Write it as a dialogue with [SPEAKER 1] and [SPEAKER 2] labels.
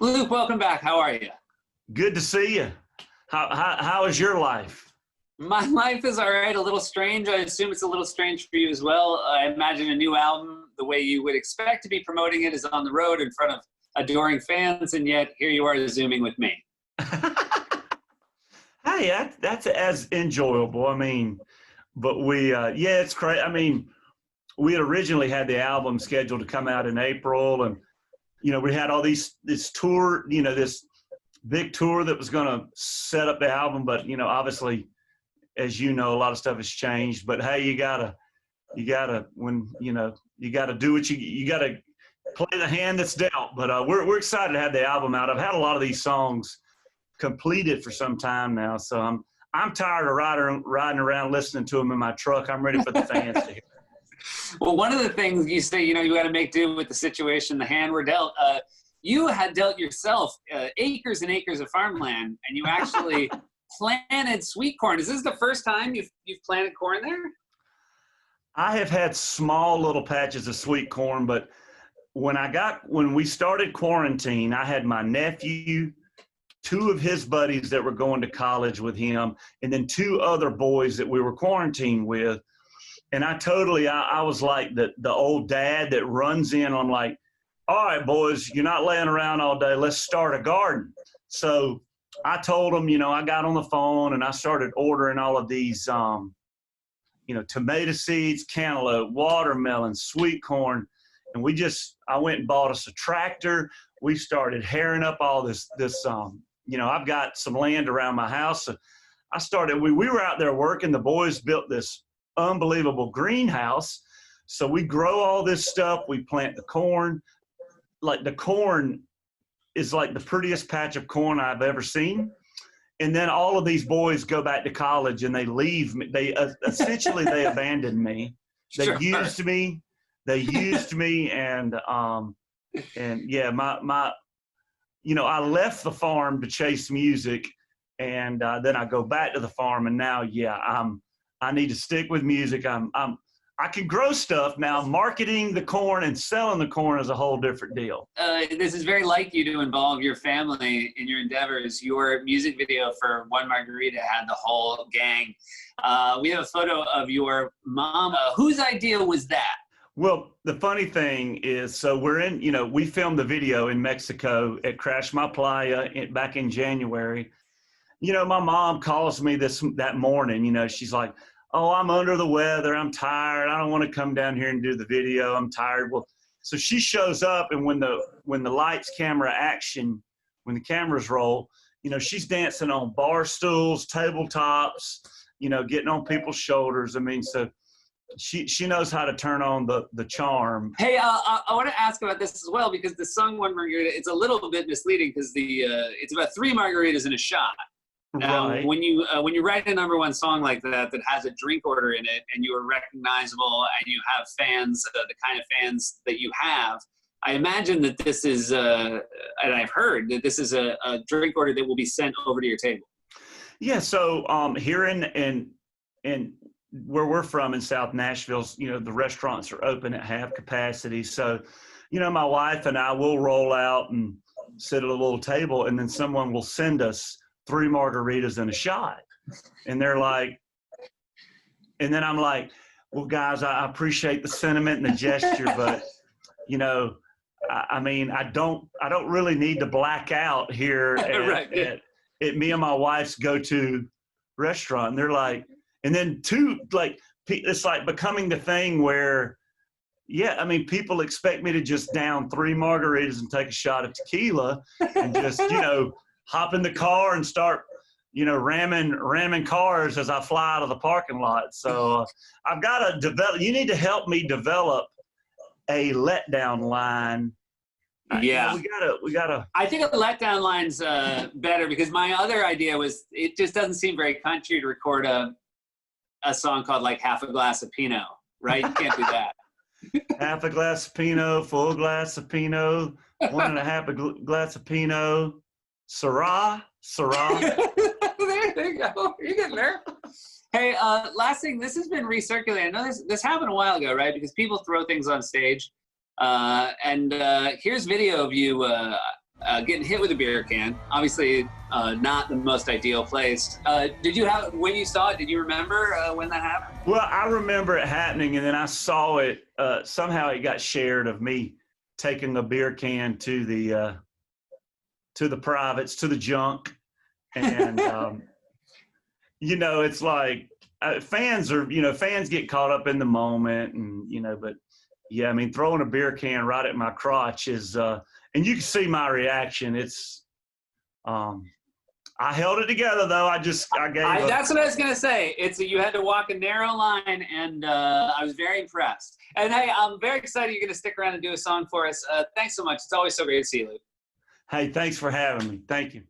[SPEAKER 1] Luke, welcome back. How are you?
[SPEAKER 2] Good to see you. How is your life?
[SPEAKER 1] My life is all right, a little strange. I assume it's a little strange for you as well. I imagine a new album, the way you would expect to be promoting it, is on the road in front of adoring fans, and yet here you are Zooming with me.
[SPEAKER 2] Hey, that's as enjoyable. I mean, but yeah, it's crazy. I mean, we had originally had the album scheduled to come out in April, and we had all this tour, this big tour that was going to set up the album, but obviously, as you know, a lot of stuff has changed. But hey, you gotta do what you gotta play the hand that's dealt. But we're excited to have the album out. I've had a lot of these songs completed for some time now, so I'm tired of riding around listening to them in my truck. I'm ready for the fans to hear.
[SPEAKER 1] Well, one of the things you say, you got to make do with the situation, the hand we're dealt. You had dealt yourself acres and acres of farmland, and you actually planted sweet corn. Is this the first time you've planted corn there?
[SPEAKER 2] I have had small little patches of sweet corn, but when we started quarantine, I had my nephew, two of his buddies that were going to college with him, and then two other boys that we were quarantined with. And I was like the old dad that runs in on like, all right, boys, you're not laying around all day. Let's start a garden. So I told them, I got on the phone and I started ordering all of these, tomato seeds, cantaloupe, watermelon, sweet corn. And I went and bought us a tractor. We started herring up all this, I've got some land around my house. So we were out there working. The boys built this unbelievable greenhouse. So we grow all this stuff. We plant the corn. Like the corn is like the prettiest patch of corn I've ever seen. And then all of these boys go back to college and they leave me. They essentially they abandoned me. They used me. And yeah, I left the farm to chase music, and then I go back to the farm, and now, yeah, I need to stick with music. I can grow stuff now. Marketing the corn and selling the corn is a whole different deal.
[SPEAKER 1] This is very like you to involve your family in your endeavors. Your music video for One Margarita had the whole gang. We have a photo of your mom. Whose idea was that?
[SPEAKER 2] Well, the funny thing is, so we filmed the video in Mexico at Crash My Playa back in January. My mom calls me that morning, she's like, oh, I'm under the weather. I'm tired. I don't want to come down here and do the video. I'm tired. Well, so she shows up, and when the lights, camera, action, when the cameras roll, she's dancing on bar stools, tabletops, getting on people's shoulders. I mean, so she knows how to turn on the charm.
[SPEAKER 1] Hey, I want to ask about this as well, because the song One Margarita, it's a little bit misleading because it's about 3 margaritas in a shot. Now,
[SPEAKER 2] right.
[SPEAKER 1] when you write a #1 song like that has a drink order in it, and you are recognizable, and you have fans, the kind of fans that you have, I imagine that this is, and I've heard that this is a drink order that will be sent over to your table.
[SPEAKER 2] Yeah. So here in where we're from in South Nashville, the restaurants are open at half capacity. So, my wife and I will roll out and sit at a little table, and then someone will send us 3 margaritas and a shot. And they're like, and then I'm like, well, guys, I appreciate the sentiment and the gesture, but I mean, I don't really need to black out here at me and my wife's go-to restaurant. And they're like, and then it's like becoming the thing where, yeah, I mean, people expect me to just down 3 margaritas and take a shot of tequila and just, hop in the car and start, ramming cars as I fly out of the parking lot. So I've got to develop. You need to help me develop a letdown line.
[SPEAKER 1] Yeah,
[SPEAKER 2] we gotta.
[SPEAKER 1] I think a letdown line's better, because my other idea was it just doesn't seem very country to record a song called like Half a Glass of Pinot, right? You can't do that.
[SPEAKER 2] Half a glass of Pinot, full glass of Pinot, 1.5 glass of Pinot. Syrah.
[SPEAKER 1] There you go. You're getting there. Hey, last thing, this has been recirculated. I know this happened a while ago, right? Because people throw things on stage. And here's video of you getting hit with a beer can. Obviously, not the most ideal place. Did you have, when you saw it, did you remember when that happened?
[SPEAKER 2] Well, I remember it happening, and then I saw it. Somehow it got shared of me taking a beer can to the privates, to the junk, and you know, it's like fans get caught up in the moment, and you know, but yeah, I mean, throwing a beer can right at my crotch is, and you can see my reaction. It's, I held it together though. I gave.
[SPEAKER 1] That's what I was gonna say. You had to walk a narrow line, and I was very impressed. And hey, I'm very excited you're gonna stick around and do a song for us. Thanks so much. It's always so great to see you, Luke.
[SPEAKER 2] Hey, thanks for having me. Thank you.